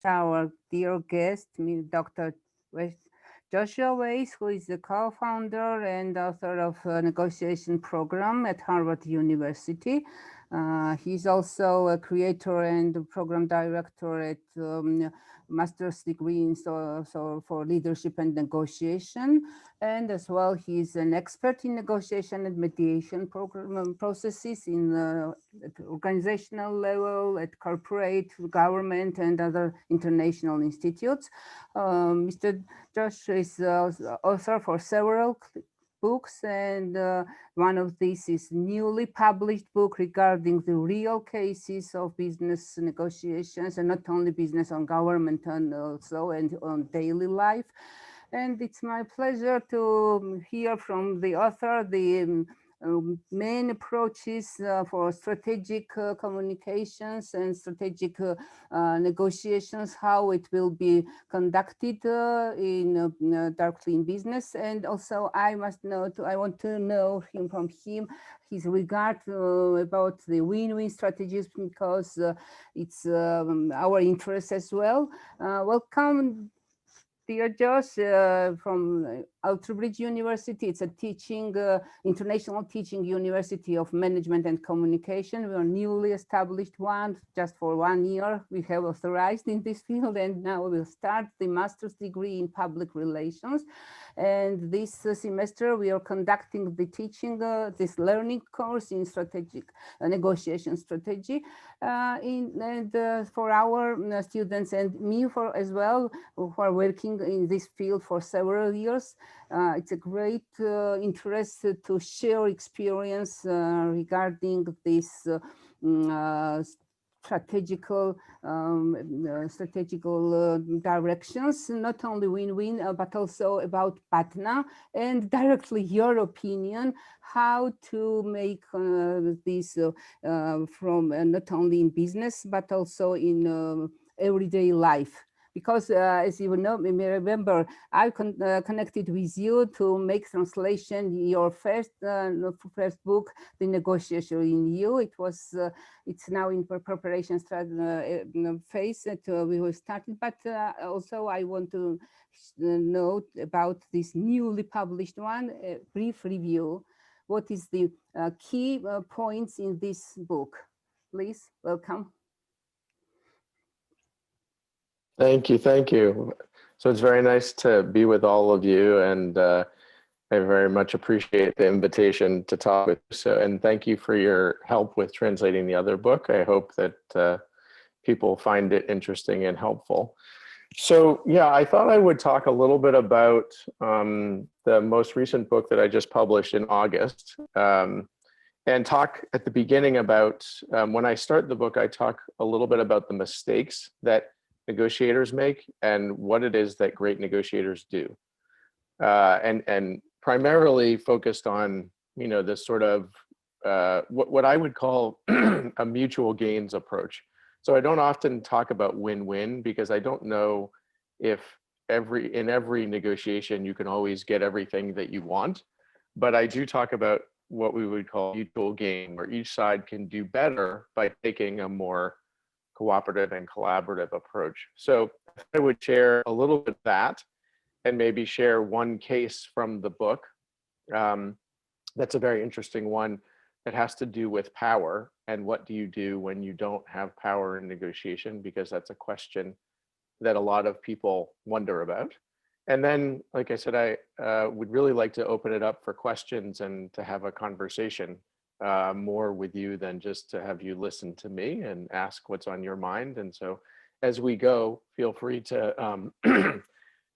our dear guest, Dr. Joshua Weiss, who is the co-founder and author of a negotiation program at Harvard University. He's also a creator and program director at master's degree in for leadership and negotiation. And as well, he's an expert in negotiation and mediation program processes in at organizational level, at corporate, government, and other international institutes. Mr. Josh is author for several books, and one of these is newly published book regarding the real cases of business negotiations, and not only business, on government and also and on daily life. And it's my pleasure to hear from the author the main approaches for strategic communications and strategic negotiations, how it will be conducted directly in business. And also I want to know from him his regard about the win-win strategies, because it's our interest as well. Welcome, dear Josh, from Alterbridge University. It's a international teaching university of management and communication. We are newly established one, just for 1 year. We have authorized in this field, and now we'll start the master's degree in public relations. And this semester, we are conducting the teaching, this learning course in strategic negotiation strategy, for our students and me as well, who are working in this field for several years. It's a great interest to share experience regarding this strategical directions, not only win-win, but also about partner, and directly your opinion, how to make this from not only in business, but also in everyday life. Because as you know, you may remember, I connected with you to make translation your first book, The Negotiation in You. It's now in preparation phase that we will start. But also I want to note about this newly published one, a brief review. What is the key points in this book? Please, welcome. Thank you. So it's very nice to be with all of you, and I very much appreciate the invitation to talk with you. So, and thank you for your help with translating the other book. I hope that people find it interesting and helpful. So yeah, I thought I would talk a little bit about the most recent book that I just published in August, and talk at the beginning about, when I start the book, I talk a little bit about the mistakes that negotiators make and what it is that great negotiators do, and primarily focused on this sort of what I would call a mutual gains approach. So I don't often talk about win-win, because I don't know if in every negotiation you can always get everything that you want, but I do talk about what we would call mutual gain, where each side can do better by taking a more cooperative and collaborative approach. So I would share a little bit of that, and maybe share one case from the book that's a very interesting one, that has to do with power, and what do you do when you don't have power in negotiation, because that's a question that a lot of people wonder about. And then, like I said, I would really like to open it up for questions and to have a conversation more with you than just to have you listen to me and ask what's on your mind. And so as we go, feel free to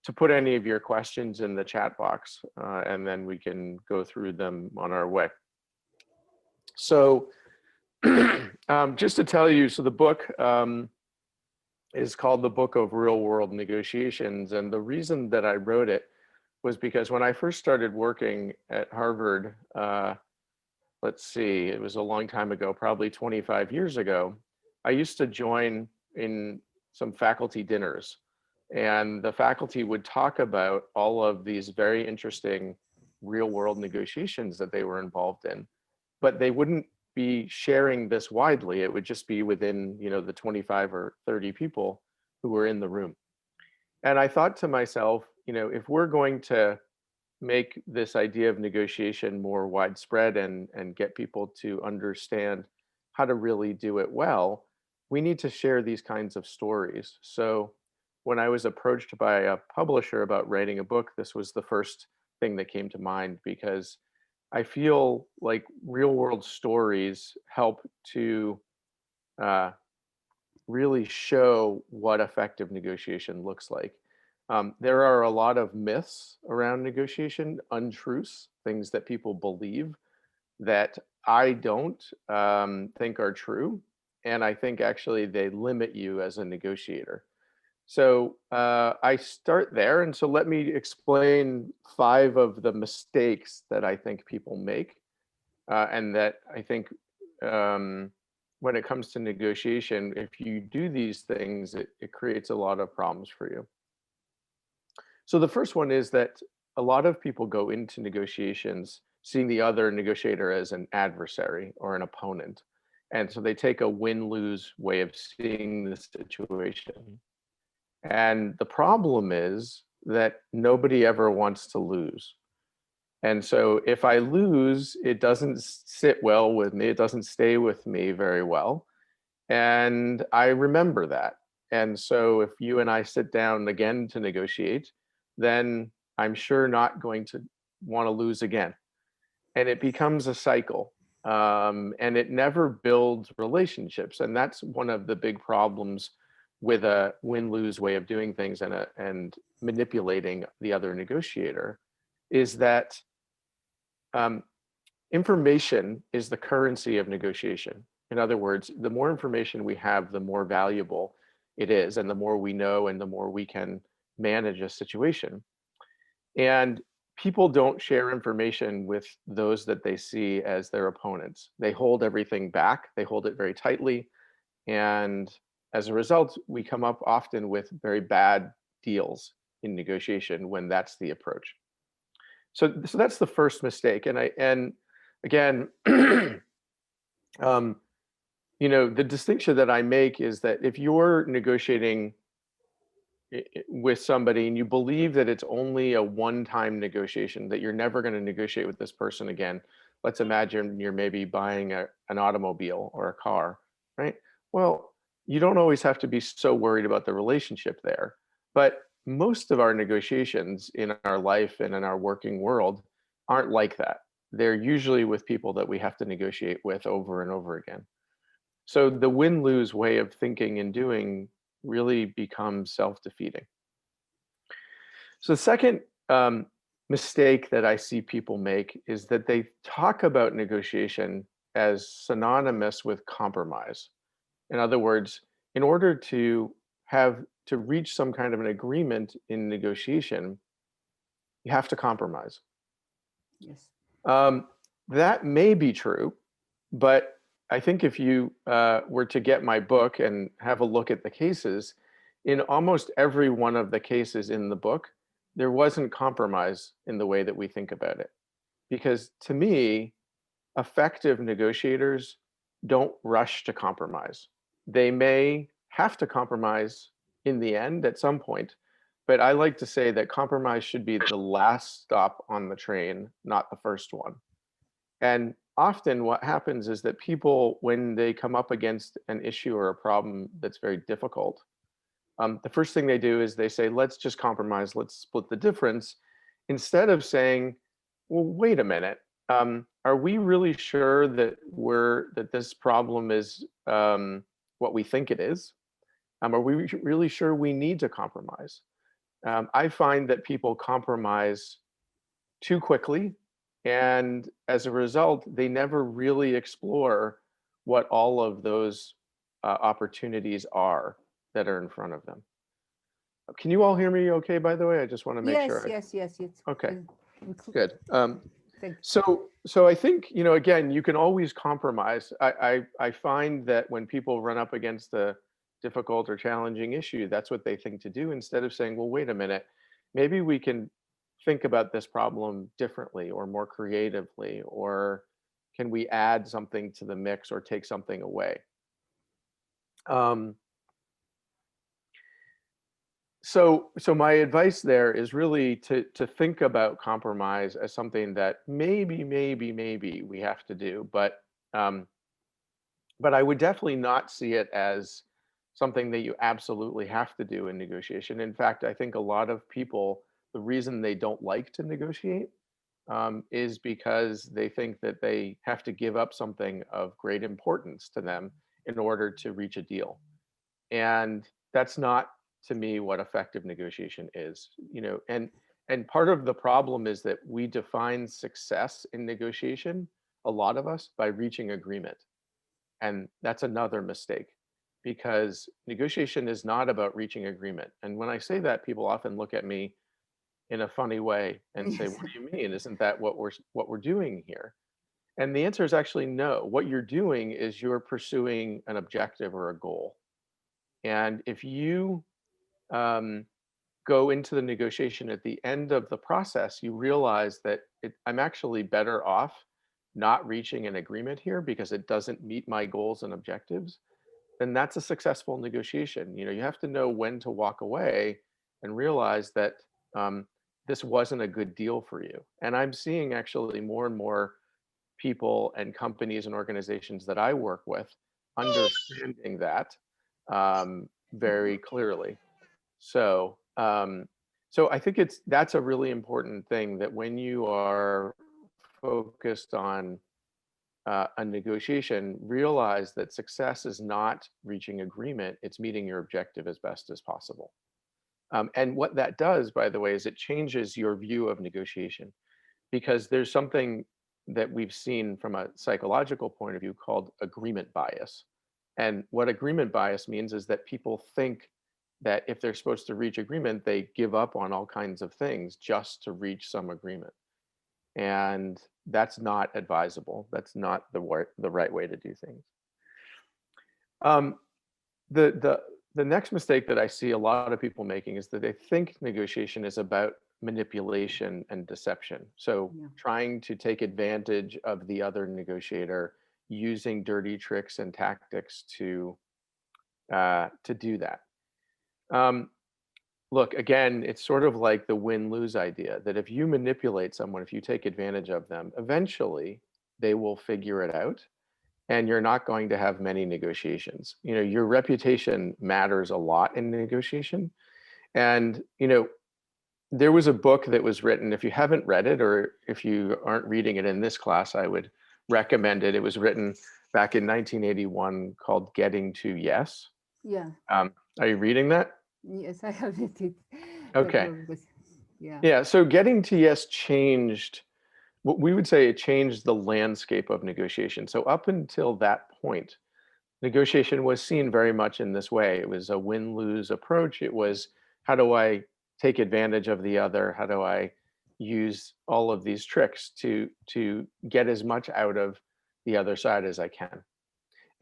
to put any of your questions in the chat box, and then we can go through them on our way. So just to tell you, so the book is called The Book of Real World Negotiations. And the reason that I wrote it was because when I first started working at Harvard, let's see, it was a long time ago, probably 25 years ago, I used to join in some faculty dinners, and the faculty would talk about all of these very interesting real world negotiations that they were involved in, but they wouldn't be sharing this widely. It would just be within, the 25 or 30 people who were in the room. And I thought to myself, if we're going to make this idea of negotiation more widespread and get people to understand how to really do it well, we need to share these kinds of stories. So when I was approached by a publisher about writing a book, this was the first thing that came to mind, because I feel like real world stories help to really show what effective negotiation looks like. There are a lot of myths around negotiation, untruths, things that people believe that I don't think are true. And I think actually they limit you as a negotiator. So I start there. And so let me explain 5 of the mistakes that I think people make. And that I think when it comes to negotiation, if you do these things, it creates a lot of problems for you. So the first one is that a lot of people go into negotiations seeing the other negotiator as an adversary or an opponent. And so they take a win-lose way of seeing the situation. And the problem is that nobody ever wants to lose. And so if I lose, it doesn't sit well with me. It doesn't stay with me very well. And I remember that. And so if you and I sit down again to negotiate, then I'm sure not going to want to lose again. And it becomes a cycle. And it never builds relationships. And that's one of the big problems with a win-lose way of doing things and manipulating the other negotiator, is that information is the currency of negotiation. In other words, the more information we have, the more valuable it is, and the more we know and the more we can manage a situation. And people don't share information with those that they see as their opponents. They hold everything back, they hold it very tightly. And as a result, we come up often with very bad deals in negotiation when that's the approach. So that's the first mistake. And again, the distinction that I make is that if you're negotiating with somebody and you believe that it's only a one-time negotiation, that you're never going to negotiate with this person again. Let's imagine you're maybe buying an automobile or a car, right? Well, you don't always have to be so worried about the relationship there. But most of our negotiations in our life and in our working world aren't like that. They're usually with people that we have to negotiate with over and over again. So the win-lose way of thinking and doing really becomes self-defeating. So the second mistake that I see people make is that they talk about negotiation as synonymous with compromise. In other words, in order to reach some kind of an agreement in negotiation, you have to compromise. Yes. That may be true, but I think if you were to get my book and have a look at the cases, in almost every one of the cases in the book, there wasn't compromise in the way that we think about it. Because to me, effective negotiators don't rush to compromise. They may have to compromise in the end at some point, but I like to say that compromise should be the last stop on the train, not the first one. And often what happens is that people, when they come up against an issue or a problem that's very difficult, the first thing they do is they say, let's just compromise, let's split the difference, instead of saying, well, wait a minute, are we really sure that this problem is what we think it is? Are we really sure we need to compromise? I find that people compromise too quickly, and as a result, they never really explore what all of those opportunities are that are in front of them. Can you all hear me okay, by the way? I just want to make sure. Yes. Okay, good. So I think, again, you can always compromise. I find that when people run up against a difficult or challenging issue, that's what they think to do, instead of saying, well, wait a minute, maybe we can think about this problem differently or more creatively, or can we add something to the mix or take something away? So my advice there is really to think about compromise as something that maybe we have to do, but I would definitely not see it as something that you absolutely have to do in negotiation. In fact, I think a lot of people, the reason they don't like to negotiate is because they think that they have to give up something of great importance to them in order to reach a deal. And that's not, to me, what effective negotiation is. And part of the problem is that we define success in negotiation, a lot of us, by reaching agreement. And that's another mistake, because negotiation is not about reaching agreement. And when I say that, people often look at me in a funny way and say, what do you mean? Isn't that what we're doing here? And the answer is actually no. What you're doing is you're pursuing an objective or a goal. And if you go into the negotiation at the end of the process, you realize that I'm actually better off not reaching an agreement here because it doesn't meet my goals and objectives, then that's a successful negotiation. You have to know when to walk away and realize that this wasn't a good deal for you. And I'm seeing actually more and more people and companies and organizations that I work with understanding that very clearly. So I think that's a really important thing, that when you are focused on a negotiation, realize that success is not reaching agreement, it's meeting your objective as best as possible. And what that does, by the way, is it changes your view of negotiation, because there's something that we've seen from a psychological point of view called agreement bias. And what agreement bias means is that people think that if they're supposed to reach agreement, they give up on all kinds of things just to reach some agreement. And that's not advisable. That's not the right way to do things. The next mistake that I see a lot of people making is that they think negotiation is about manipulation and deception. So trying to take advantage of the other negotiator, using dirty tricks and tactics to do that. Look, again, it's sort of like the win-lose idea, that if you manipulate someone, if you take advantage of them, eventually they will figure it out, and you're not going to have many negotiations. Your reputation matters a lot in negotiation. And, there was a book that was written, if you haven't read it, or if you aren't reading it in this class, I would recommend it. It was written back in 1981 called Getting to Yes. Yeah. Are you reading that? Yes, I have read it. Okay. Yeah. So Getting to Yes changed, what we would say, it changed the landscape of negotiation. So up until that point, negotiation was seen very much in this way. It was a win-lose approach. It was, how do I take advantage of the other? How do I use all of these tricks to get as much out of the other side as I can?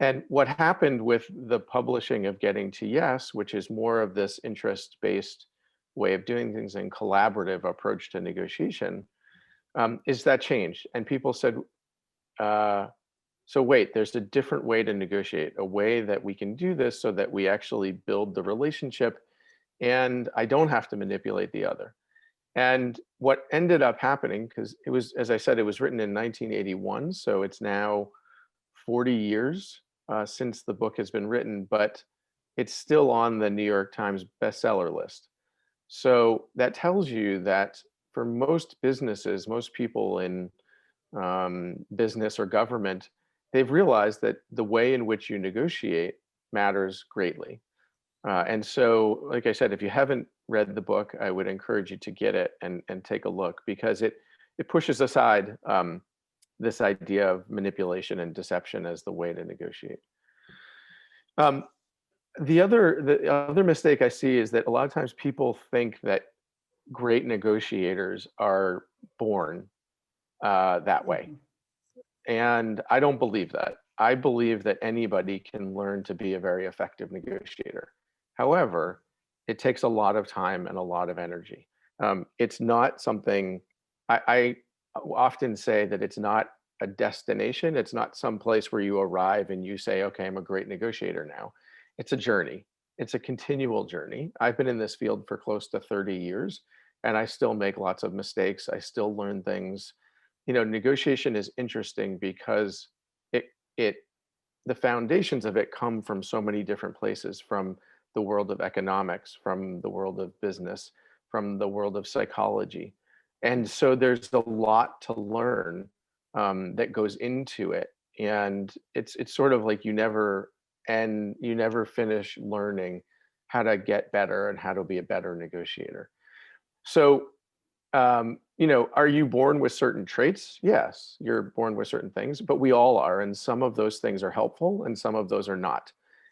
And what happened with the publishing of Getting to Yes, which is more of this interest-based way of doing things and collaborative approach to negotiation, is that changed. And people said, so wait, there's a different way to negotiate, a way that we can do this so that we actually build the relationship and I don't have to manipulate the other. And what ended up happening, because it was, as I said, it was written in 1981, so it's now 40 years since the book has been written, but it's still on the New York Times bestseller list. So that tells you that for most businesses, most people in business or government, they've realized that the way in which you negotiate matters greatly. And so, like I said, if you haven't read the book, I would encourage you to get it and take a look, because it pushes aside this idea of manipulation and deception as the way to negotiate. The other mistake I see is that a lot of times people think that great negotiators are born that way. And I don't believe that. I believe that anybody can learn to be a very effective negotiator. However, it takes a lot of time and a lot of energy. It's not something, I often say that it's not a destination. It's not some place where you arrive and you say, okay, I'm a great negotiator now. It's a journey. it's a continual journey. I've been in this field for close to 30 years, and I still make lots of mistakes. I still learn things. You know, negotiation is interesting because the foundations of it come from so many different places, from the world of economics, from the world of business, from the world of psychology. And so there's a lot to learn that goes into it. And it's sort of like you never finish learning how to get better and how to be a better negotiator. So, you know, are you born with certain traits? Yes, you're born with certain things, but we all are. And some of those things are helpful and some of those are not.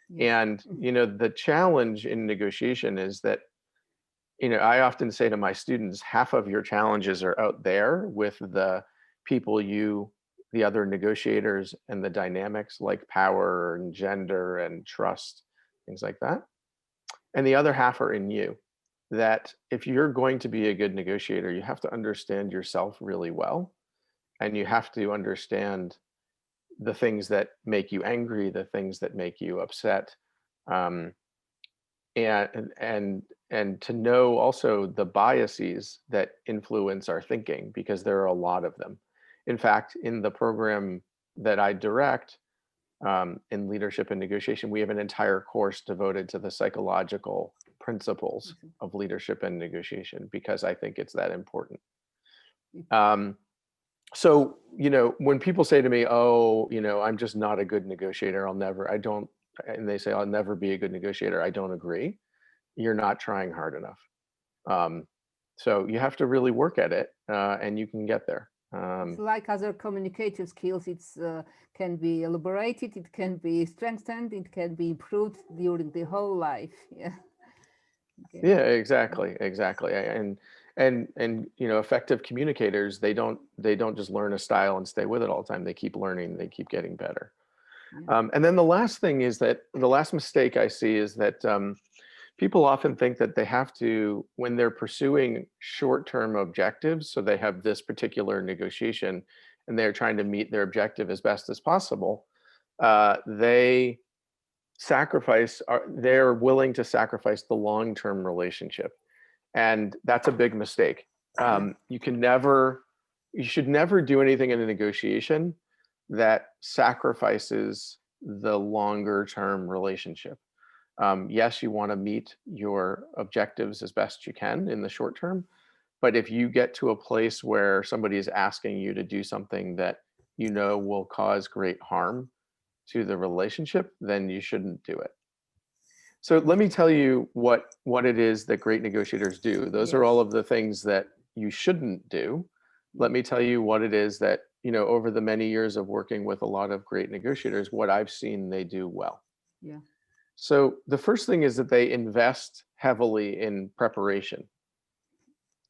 Yeah. And, you know, the challenge in negotiation is that, you know, I often say to my students, half of your challenges are out there with the people the other negotiators and the dynamics like power and gender and trust, things like that. And the other half are in you. That if you're going to be a good negotiator, you have to understand yourself really well. And you have to understand the things that make you angry, the things that make you upset. And to know also the biases that influence our thinking, because there are a lot of them. In fact, in the program that I direct in leadership and negotiation, we have an entire course devoted to the psychological principles of leadership and negotiation, because I think it's that important. So, you know, when people say to me, oh, you know, I'm just not a good negotiator, and they say I'll never be a good negotiator, I don't agree. You're not trying hard enough. So you have to really work at it and you can get there. It's like other communicative skills, it's can be elaborated, it can be strengthened, it can be improved during the whole life. Yeah. Okay. Yeah, exactly. And you know, effective communicators, they don't just learn a style and stay with it all the time. They keep learning, they keep getting better. Yeah. And then the last thing is that the last mistake I see is that people often think that they have to, when they're pursuing short-term objectives, so they have this particular negotiation and they're trying to meet their objective as best as possible, they're willing to sacrifice the long-term relationship. And that's a big mistake. You should never do anything in a negotiation that sacrifices the longer-term relationship. Yes, you want to meet your objectives as best you can in the short term, but if you get to a place where somebody is asking you to do something that you know will cause great harm to the relationship, then you shouldn't do it. So let me tell you what it is that great negotiators do. Those are all of the things that you shouldn't do. Let me tell you what it is that, you know, over the many years of working with a lot of great negotiators, what I've seen they do well. Yeah. So the first thing is that they invest heavily in preparation.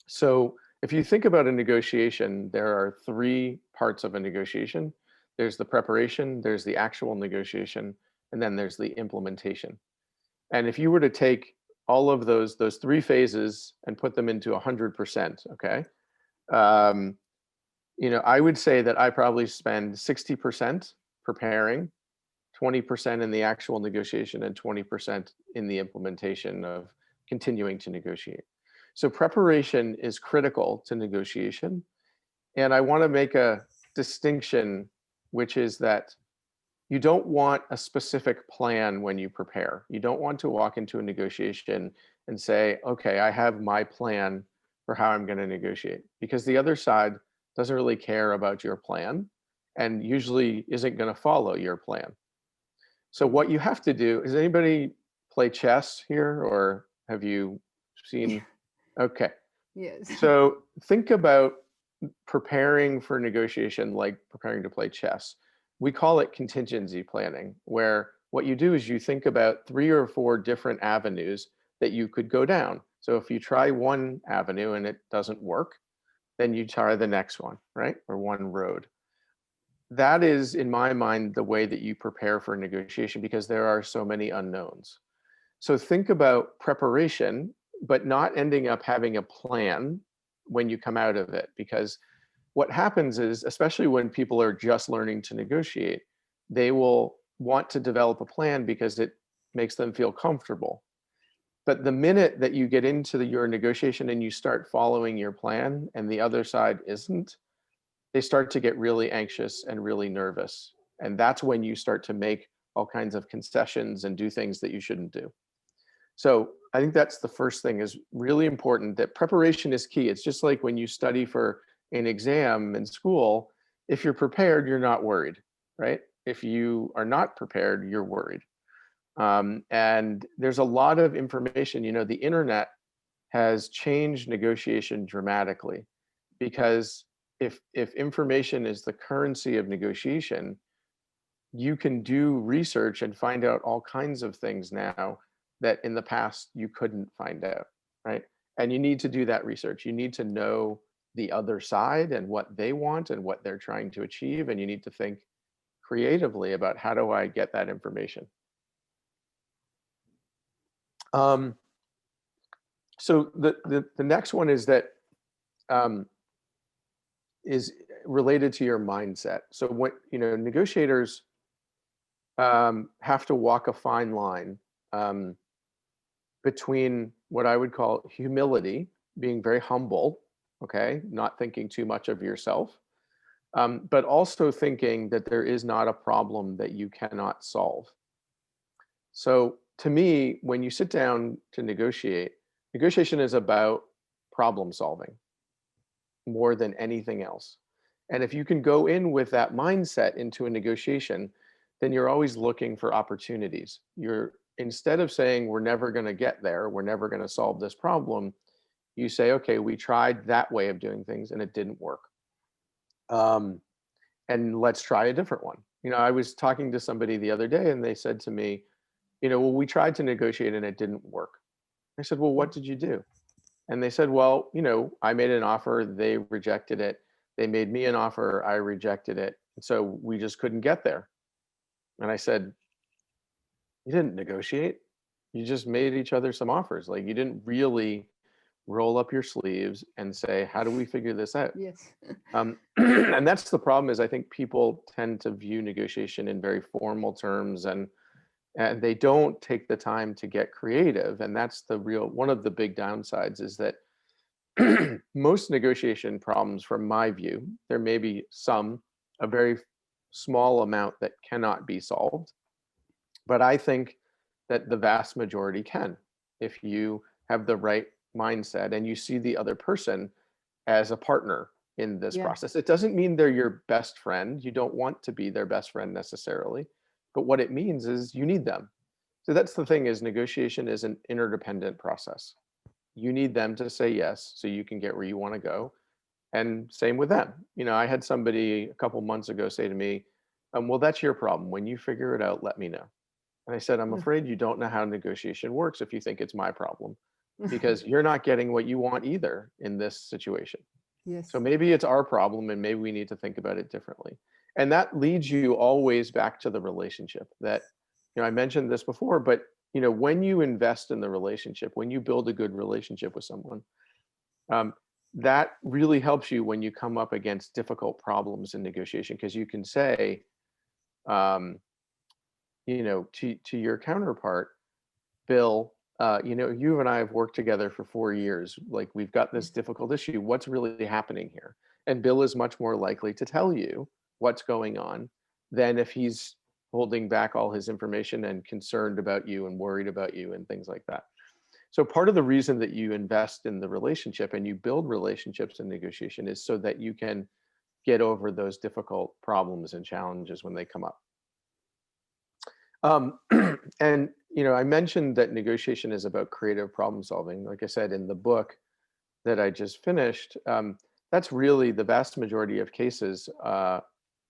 So if you think about a negotiation, there are three parts of a negotiation. There's the preparation, there's the actual negotiation, and then there's the implementation. And if you were to take all of those three phases and put them into 100%, okay, you know, I would say that I probably spend 60% preparing, 20% in the actual negotiation, and 20% in the implementation of continuing to negotiate. So preparation is critical to negotiation. And I want to make a distinction, which is that you don't want a specific plan when you prepare. You don't want to walk into a negotiation and say, okay, I have my plan for how I'm going to negotiate, because the other side doesn't really care about your plan and usually isn't going to follow your plan. So what you have to do, is anybody play chess here, or have you seen? Okay. Yes. So think about preparing for negotiation like preparing to play chess. We call it contingency planning, where what you do is you think about 3 or 4 different avenues that you could go down. So if you try one avenue and it doesn't work, then you try the next one, right? Or one road. That is, in my mind, the way that you prepare for negotiation, because there are so many unknowns. So think about preparation, but not ending up having a plan when you come out of it, because what happens is, especially when people are just learning to negotiate, they will want to develop a plan because it makes them feel comfortable. But the minute that you get into your negotiation and you start following your plan and the other side isn't, they start to get really anxious and really nervous. And that's when you start to make all kinds of concessions and do things that you shouldn't do. So I think that's the first thing, is really important, that preparation is key. It's just like when you study for an exam in school, if you're prepared, you're not worried, right? If you are not prepared, you're worried. And there's a lot of information. You know, the internet has changed negotiation dramatically, because if information is the currency of negotiation, you can do research and find out all kinds of things now that in the past you couldn't find out, right? And you need to do that research. You need to know the other side and what they want and what they're trying to achieve. And you need to think creatively about, how do I get that information? So the next one is that is related to your mindset. So what, you know, negotiators have to walk a fine line between what I would call humility, being very humble, okay, not thinking too much of yourself, but also thinking that there is not a problem that you cannot solve. So to me, when you sit down to negotiate, negotiation is about problem solving more than anything else. And if you can go in with that mindset into a negotiation, then you're always looking for opportunities. You're, instead of saying, we're never going to get there, we're never going to solve this problem, you say, okay, we tried that way of doing things and it didn't work. And let's try a different one. You know, I was talking to somebody the other day and they said to me, you know, well, we tried to negotiate and it didn't work. I said, well, what did you do? And they said, well, you know, I made an offer, they rejected it. They made me an offer, I rejected it. So we just couldn't get there. And I said, you didn't negotiate. You just made each other some offers. Like, you didn't really roll up your sleeves and say, how do we figure this out? Yes. And that's the problem, is I think people tend to view negotiation in very formal terms, and they don't take the time to get creative. And that's the real, one of the big downsides, is that most negotiation problems, from my view, there may be some, a very small amount that cannot be solved. But I think that the vast majority can, if you have the right mindset and you see the other person as a partner in this process. It doesn't mean they're your best friend. You don't want to be their best friend necessarily. But what it means is you need them. So that's the thing, is negotiation is an interdependent process. You need them to say yes so you can get where you want to go. And same with them. You know, I had somebody a couple months ago say to me, well, that's your problem. When you figure it out, let me know. And I said, I'm afraid you don't know how negotiation works if you think it's my problem, because you're not getting what you want either in this situation. Yes. So maybe it's our problem and maybe we need to think about it differently. And that leads you always back to the relationship. That, you know, I mentioned this before, but, you know, when you invest in the relationship, when you build a good relationship with someone, that really helps you when you come up against difficult problems in negotiation, because you can say, you know, to your counterpart, Bill, you know, you and I have worked together for 4 years. Like, we've got this difficult issue. What's really happening here? And Bill is much more likely to tell you what's going on than if he's holding back all his information and concerned about you and worried about you and things like that. So part of the reason that you invest in the relationship and you build relationships in negotiation is so that you can get over those difficult problems and challenges when they come up. And, you know, I mentioned that negotiation is about creative problem solving. Like I said, in the book that I just finished, that's really the vast majority of cases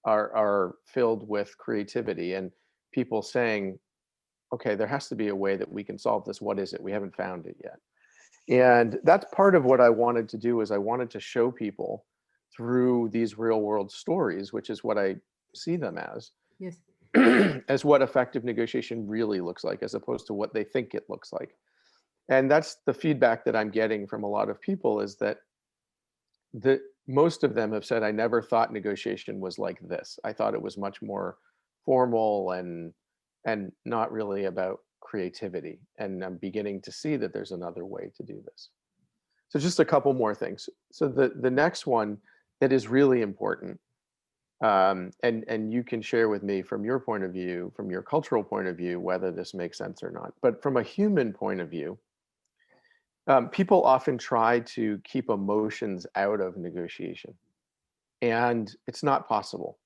are filled with creativity and people saying, okay, there has to be a way that we can solve this. What is it? We haven't found it yet. And that's part of what I wanted to do, is I wanted to show people through these real world stories, which is what I see them as, Yes. as what effective negotiation really looks like, as opposed to what they think it looks like. And that's the feedback that I'm getting from a lot of people, is that most of them have said, I never thought negotiation was like this. I thought it was much more formal and not really about creativity. And I'm beginning to see that there's another way to do this. So just a couple more things. So the next one that is really important, and you can share with me from your point of view, from your cultural point of view, whether this makes sense or not. But from a human point of view, people often try to keep emotions out of negotiation, and it's not possible.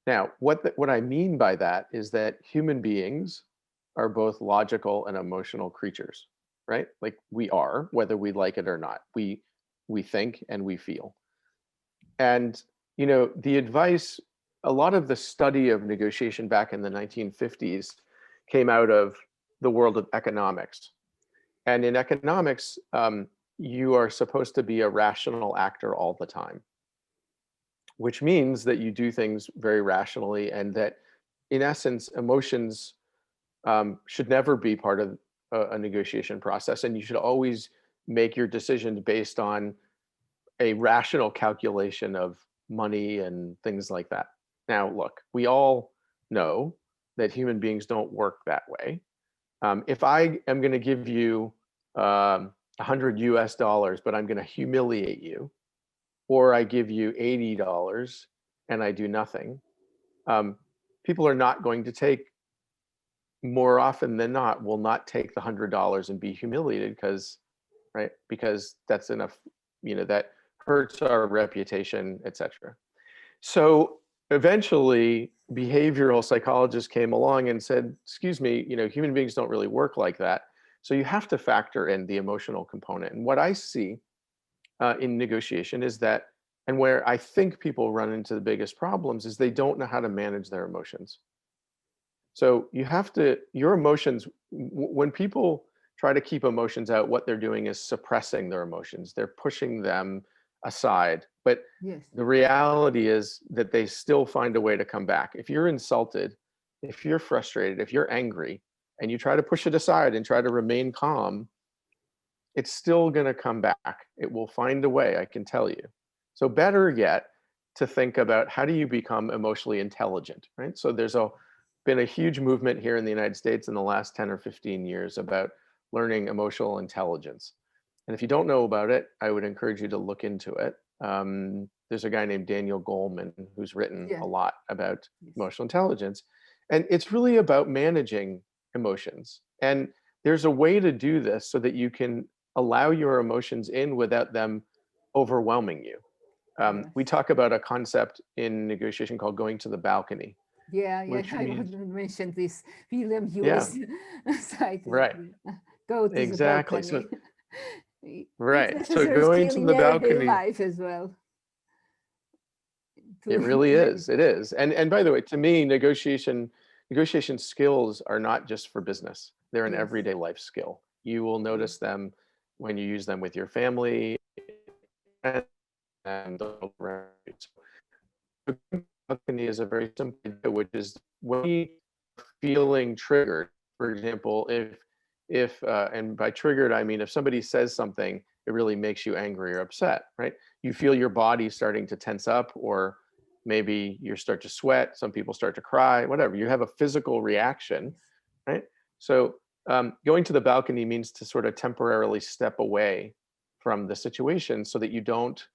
Now, what I mean by that is that human beings are both logical and emotional creatures, right? Like we are, whether we like it or not. We think and we feel. And you know, the advice, a lot of the study of negotiation back in the 1950s came out of the world of economics. And in economics, you are supposed to be a rational actor all the time, which means that you do things very rationally, and that in essence, emotions should never be part of a negotiation process. And you should always make your decisions based on a rational calculation of money and things like that. Now, look, we all know that human beings don't work that way. If I am going to give you $100 US, but I'm going to humiliate you, or I give you $80 and I do nothing, people are not going to take, more often than not, will not take the $100 and be humiliated because, right? Because that's enough, you know, that hurts our reputation, etc. So eventually, behavioral psychologists came along and said, excuse me, you know, human beings don't really work like that. So you have to factor in the emotional component. And what I see in negotiation is that, and where I think people run into the biggest problems, is they don't know how to manage their emotions. So you have to, your emotions, when people try to keep emotions out, what they're doing is suppressing their emotions. They're pushing them aside. But Yes. the reality is that they still find a way to come back. If you're insulted, if you're frustrated, if you're angry, and you try to push it aside and try to remain calm, it's still going to come back. It will find a way, I can tell you. So better yet, to think about how do you become emotionally intelligent, right? So there's been a huge movement here in the United States in the last 10 or 15 years about learning emotional intelligence. And if you don't know about it, I would encourage you to look into it. There's a guy named Daniel Goleman who's written a lot about emotional intelligence. And it's really about managing emotions. And there's a way to do this so that you can allow your emotions in without them overwhelming you. We talk about a concept in negotiation called going to the balcony. Yeah, I would mention this William Hughes site. Right. Go to exactly. the balcony. So, right. It's So going to the balcony, life as well. It really is. It is. And by the way, to me, negotiation skills are not just for business. They're an everyday life skill. You will notice them when you use them with your family and balcony is a very simple idea, which is when you're feeling triggered. For example, if and by triggered I mean if somebody says something, it really makes you angry or upset, right? You feel your body starting to tense up, or maybe you start to sweat. Some people start to cry. Whatever. You have a physical reaction, right? So going to the balcony means to sort of temporarily step away from the situation so that you don't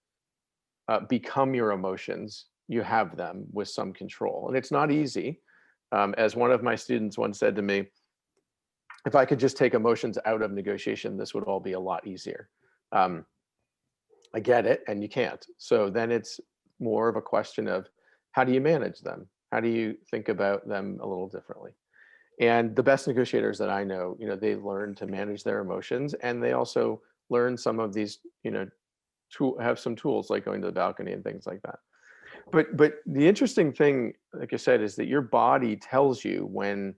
become your emotions. You have them with some control. And it's not easy. As one of my students once said to me, if I could just take emotions out of negotiation, this would all be a lot easier. I get it, and you can't. So then it's more of a question of how do you manage them? How do you think about them a little differently? And the best negotiators that I know, you know, they learn to manage their emotions, and they also learn some of these, you know, have some tools like going to the balcony and things like that. But the interesting thing, like I said, is that your body tells you when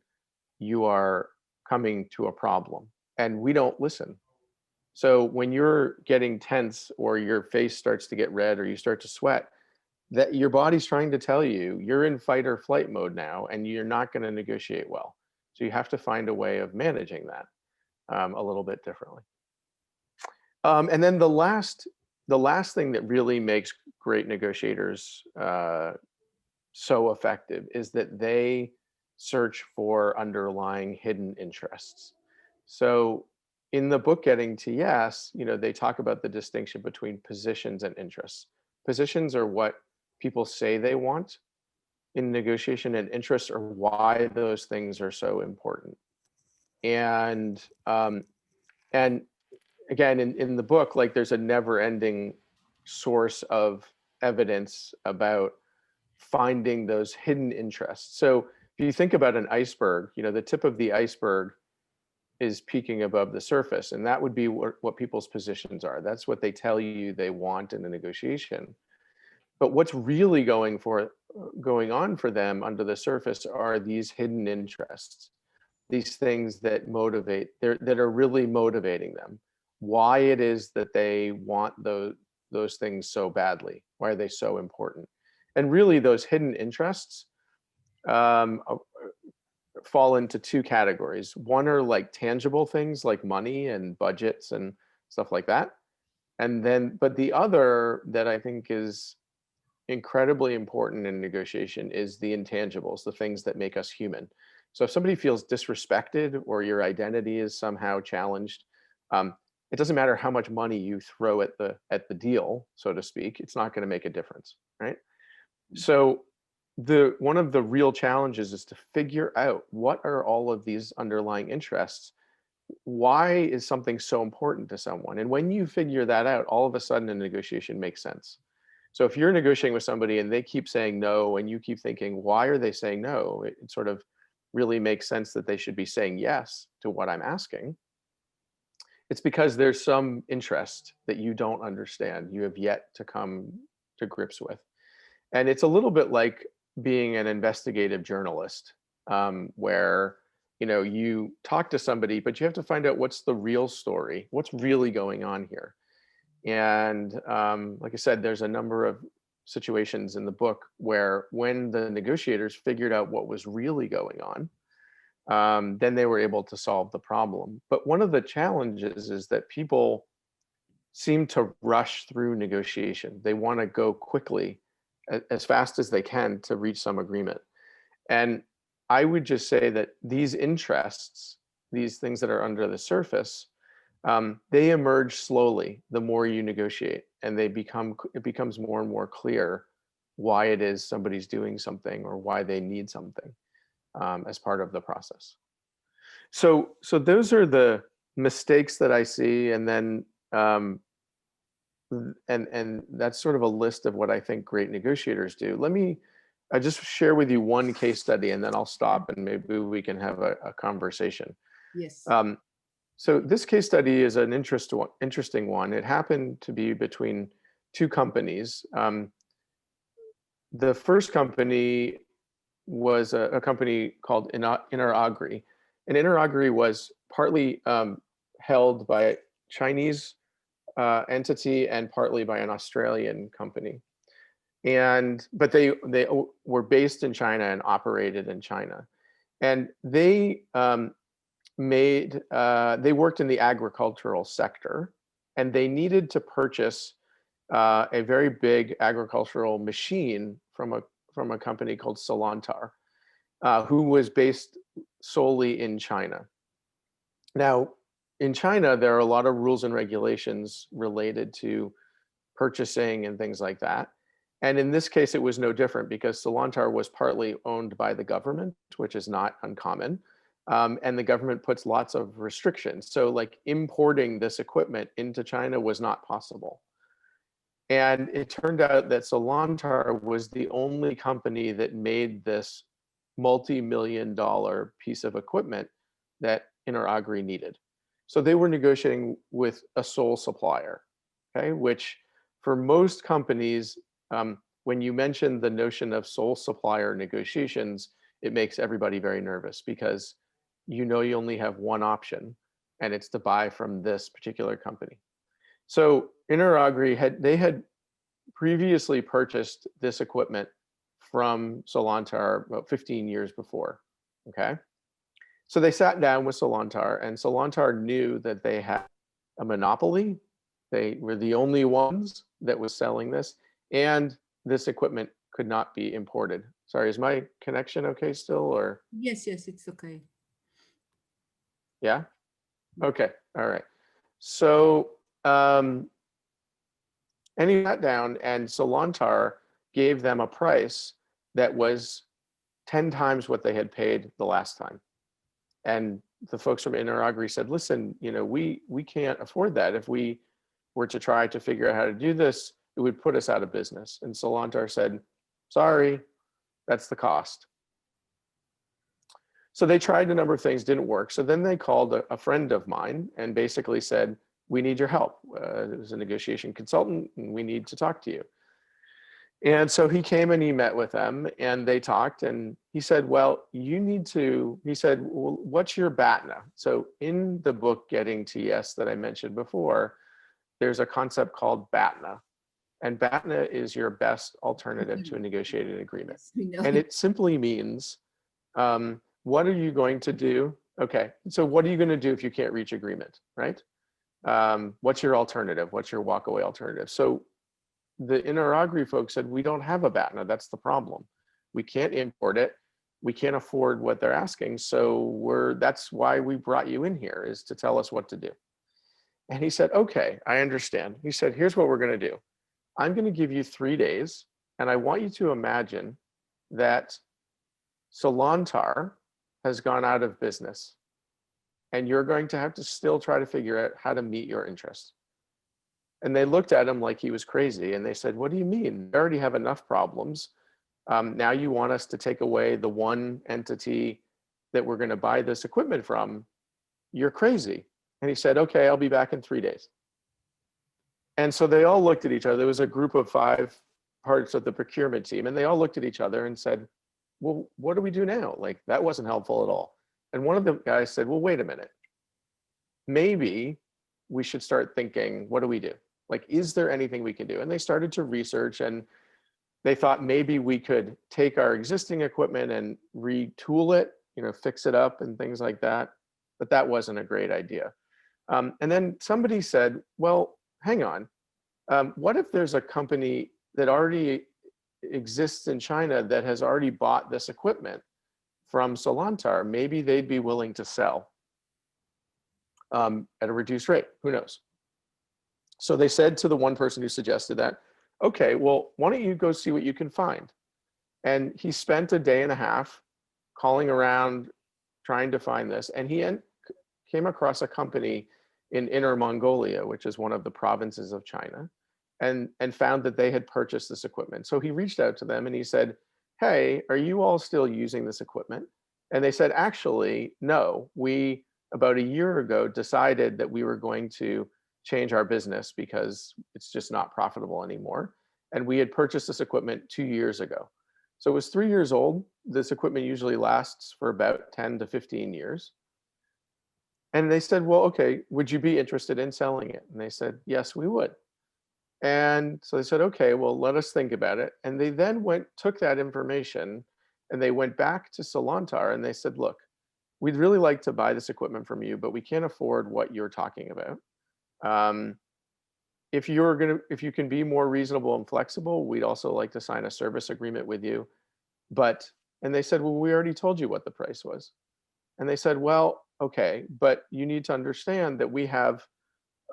you are coming to a problem, and we don't listen. So when you're getting tense, or your face starts to get red, or you start to sweat, that your body's trying to tell you you're in fight or flight mode now, and you're not going to negotiate well. So you have to find a way of managing that a little bit differently. And then the last thing that really makes great negotiators so effective is that they search for underlying hidden interests. So in the book Getting to Yes, they talk about the distinction between positions and interests. Positions are what people say they want in negotiation, and interests are why those things are so important. And again, in the book, like, there's a never-ending source of evidence about finding those hidden interests. So if you think about an iceberg, the tip of the iceberg is peaking above the surface, and that would be what people's positions are. That's what they tell you they want in a negotiation. But what's really going on for them under the surface are these hidden interests, these things that motivate, that are really motivating them. Why it is that they want those things so badly? Why are they so important? And really, those hidden interests fall into two categories. One are like tangible things like money and budgets and stuff like that. But the other that I think is incredibly important in negotiation is the intangibles, the things that make us human. So if somebody feels disrespected or your identity is somehow challenged, it doesn't matter how much money you throw at the deal, so to speak, it's not going to make a difference, right? So one of the real challenges is to figure out, what are all of these underlying interests? Why is something so important to someone? And when you figure that out, all of a sudden a negotiation makes sense. So if you're negotiating with somebody and they keep saying no, and you keep thinking, why are they saying no? It sort of really makes sense that they should be saying yes to what I'm asking. It's because there's some interest that you don't understand, you have yet to come to grips with. And it's a little bit like being an investigative journalist, where you talk to somebody, but you have to find out what's the real story, what's really going on here. And like I said, there's a number of situations in the book where, when the negotiators figured out what was really going on, then they were able to solve the problem. But one of the challenges is that people seem to rush through negotiation. They want to go quickly, as fast as they can, to reach some agreement. And I would just say that these interests, these things that are under the surface, they emerge slowly the more you negotiate, and it becomes more and more clear why it is somebody's doing something or why they need something as part of the process. So those are the mistakes that I see, and then and that's sort of a list of what I think great negotiators do. I just share with you one case study, and then I'll stop and maybe we can have a conversation. Yes. So this case study is an interesting one. It happened to be between two companies. The first company was a company called Interagri. And Interagri was partly held by a Chinese entity and partly by an Australian company. But they were based in China and operated in China. And they worked in the agricultural sector, and they needed to purchase a very big agricultural machine from a company called Solantar, who was based solely in China. Now, in China, there are a lot of rules and regulations related to purchasing and things like that. And in this case, it was no different, because Solantar was partly owned by the government, which is not uncommon. And the government puts lots of restrictions. So like importing this equipment into China was not possible. And it turned out that Solantar was the only company that made this multi-million-dollar piece of equipment that Interagri needed. So they were negotiating with a sole supplier, okay? Which for most companies, when you mention the notion of sole supplier negotiations, it makes everybody very nervous, because you only have one option, and it's to buy from this particular company. So Interagri had previously purchased this equipment from Solantar about 15 years before, okay? So they sat down with Solantar, and Solantar knew that they had a monopoly. They were the only ones that was selling this, and this equipment could not be imported Sorry, is my connection okay still, or? Yes, it's okay. Yeah? Okay, all right. So, and he sat down, and Solantar gave them a price that was 10 times what they had paid the last time. And the folks from Interagri said, listen, we can't afford that. If we were to try to figure out how to do this, it would put us out of business. And Solantar said, sorry, that's the cost. So they tried a number of things, didn't work. So then they called a friend of mine and basically said, we need your help. It was a negotiation consultant, and we need to talk to you. And so he came and he met with them, and they talked, and he said, well, he said, well, what's your BATNA? So in the book, Getting to Yes, that I mentioned before, there's a concept called BATNA. And BATNA is your best alternative to a negotiated agreement. And it simply means, what are you going to do? Okay, so what are you going to do if you can't reach agreement, right? What's your alternative? What's your walkaway alternative? So the Interagri folks said, we don't have a BATNA. That's the problem. We can't import it. We can't afford what they're asking. So that's why we brought you in here, is to tell us what to do. And he said, okay, I understand. He said, here's what we're going to do. I'm going to give you 3 days, and I want you to imagine that Solantar has gone out of business, and you're going to have to still try to figure out how to meet your interests. And they looked at him like he was crazy, and they said, what do you mean? We already have enough problems. Now you want us to take away the one entity that we're going to buy this equipment from? You're crazy. And he said, okay, I'll be back in 3 days. And so they all looked at each other. There was a group of 5 parts of the procurement team, and they all looked at each other and said, well, what do we do now? Like, that wasn't helpful at all. And one of the guys said, well, wait a minute. Maybe we should start thinking, what do we do? Like, is there anything we can do? And they started to research, and they thought maybe we could take our existing equipment and retool it, fix it up and things like that. But that wasn't a great idea. And then somebody said, well, hang on. What if there's a company that already exists in China that has already bought this equipment from Solantar? Maybe they'd be willing to sell at a reduced rate. Who knows? So they said to the one person who suggested that, okay, well, why don't you go see what you can find? And he spent a day and a half calling around trying to find this. And he came across a company in Inner Mongolia, which is one of the provinces of China, and found that they had purchased this equipment. So he reached out to them and he said, hey, are you all still using this equipment? And they said, actually, no, we about a year ago decided that we were going to change our business because it's just not profitable anymore. And we had purchased this equipment 2 years ago. So it was 3 years old. This equipment usually lasts for about 10 to 15 years. And they said, well, okay, would you be interested in selling it? And they said, yes, we would. And so they said, okay, well, let us think about it. And they then took that information and they went back to Solantar and they said, look, we'd really like to buy this equipment from you, but we can't afford what you're talking about. If you can be more reasonable and flexible, we'd also like to sign a service agreement with you. And they said, well, we already told you what the price was. And they said, well, okay, but you need to understand that we have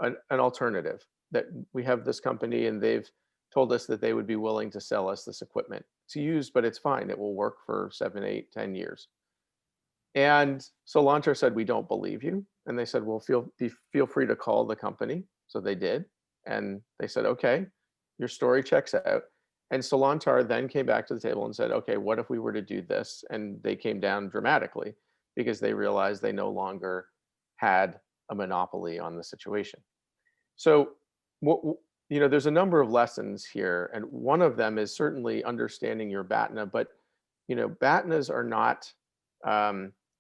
an alternative, that we have this company and they've told us that they would be willing to sell us this equipment to use, but it's fine. It will work for 7, 8, 10 years. And Solantar said, we don't believe you. And they said, well, feel free to call the company. So they did. And they said, okay, your story checks out. And Solantar then came back to the table and said, okay, what if we were to do this? And they came down dramatically because they realized they no longer had a monopoly on the situation. So, there's a number of lessons here. And one of them is certainly understanding your BATNA, but, BATNAs are not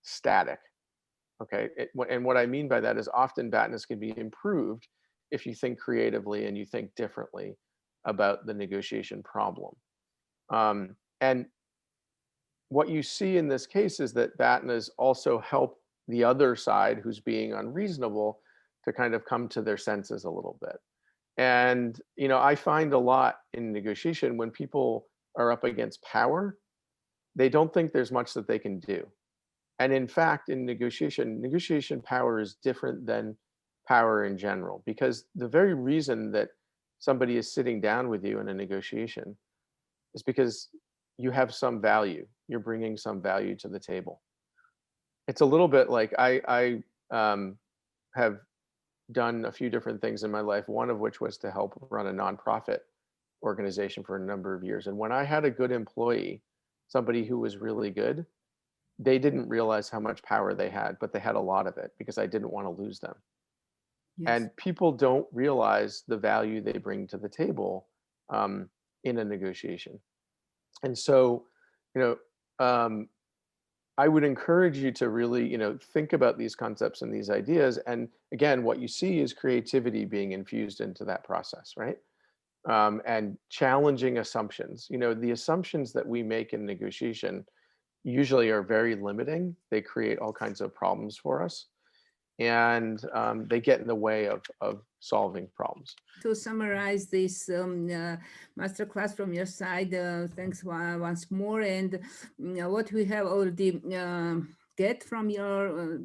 static. Okay. And what I mean by that is often BATNAs can be improved if you think creatively and you think differently about the negotiation problem. And what you see in this case is that BATNAs also help the other side who's being unreasonable to kind of come to their senses a little bit. And, I find a lot in negotiation when people are up against power, they don't think there's much that they can do. And in fact, in negotiation power is different than power in general, because the very reason that somebody is sitting down with you in a negotiation is because you have some value. You're bringing some value to the table. It's a little bit like I have done a few different things in my life, one of which was to help run a nonprofit organization for a number of years. And when I had a good employee, somebody who was really good, they didn't realize how much power they had, but they had a lot of it because I didn't want to lose them. Yes. And people don't realize the value they bring to the table in a negotiation. And so, I would encourage you to really, think about these concepts and these ideas. And again, what you see is creativity being infused into that process, right? And challenging assumptions. The assumptions that we make in negotiation usually are very limiting. They create all kinds of problems for us. And they get in the way of solving problems. To summarize this masterclass from your side, thanks once more. And what we have already get from your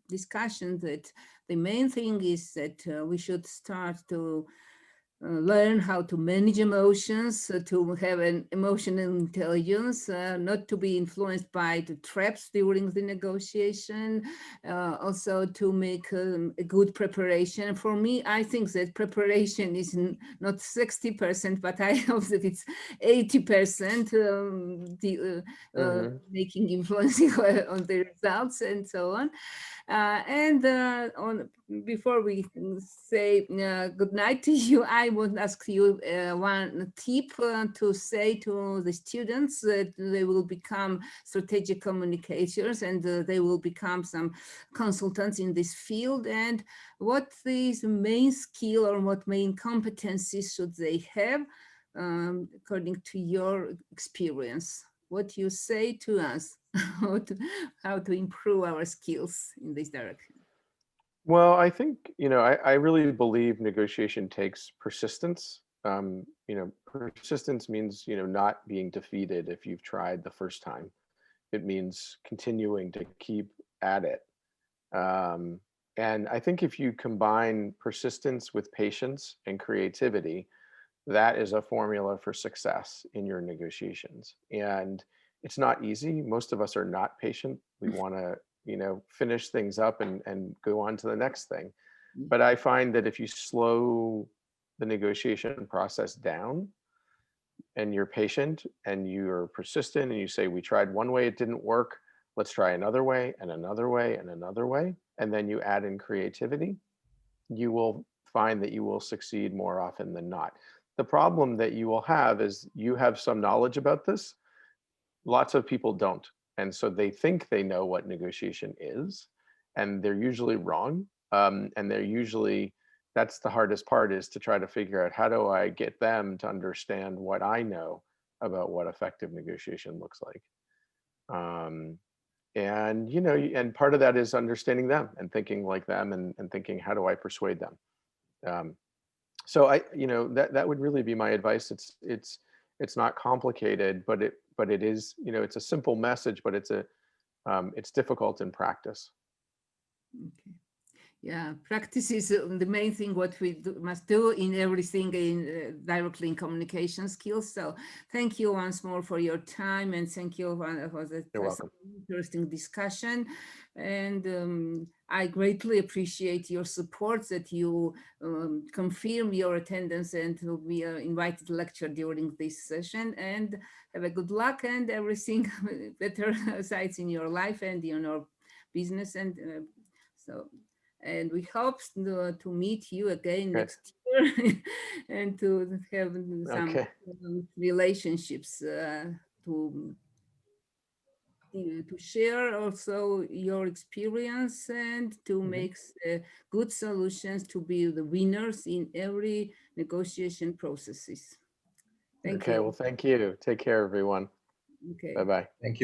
discussion, that the main thing is that we should start to learn how to manage emotions, to have an emotional intelligence, not to be influenced by the traps during the negotiation, also to make a good preparation. For me, I think that preparation is not 60%, but I hope that it's 80% making influencing on the results and so on. Before we say good night to you, I would ask you one tip to say to the students that they will become strategic communicators and they will become some consultants in this field. And what is the main skill or what main competencies should they have according to your experience? What you say to us, how to improve our skills in this direction? Well, I think, I really believe negotiation takes persistence. Persistence means, not being defeated if you've tried the first time. It means continuing to keep at it. And I think if you combine persistence with patience and creativity, that is a formula for success in your negotiations. And it's not easy. Most of us are not patient. We want to, finish things up and go on to the next thing. But I find that if you slow the negotiation process down and you're patient and you're persistent and you say, we tried one way, it didn't work, let's try another way and another way and another way. And then you add in creativity, you will find that you will succeed more often than not. The problem that you will have is you have some knowledge about this. Lots of people don't. And so they think they know what negotiation is, and they're usually wrong. And they're usually, that's the hardest part, is to try to figure out, how do I get them to understand what I know about what effective negotiation looks like? And part of that is understanding them and thinking like them and thinking, how do I persuade them? So that would really be my advice. It's not complicated, but it is, it's a simple message, but it's difficult in practice. Okay. Yeah, practice is the main thing what we must do in everything directly in communication skills. So thank you once more for your time, and thank you for the interesting discussion. And I greatly appreciate your support, that you confirm your attendance and to be invited to lecture during this session. And have a good luck and everything better sides in your life and in your business. And and we hope to meet you again next year and to have some relationships to share also your experience and to make good solutions to be the winners in every negotiation processes. Thank you. Okay, well, thank you. Take care, everyone. Okay. Bye-bye. Thank you.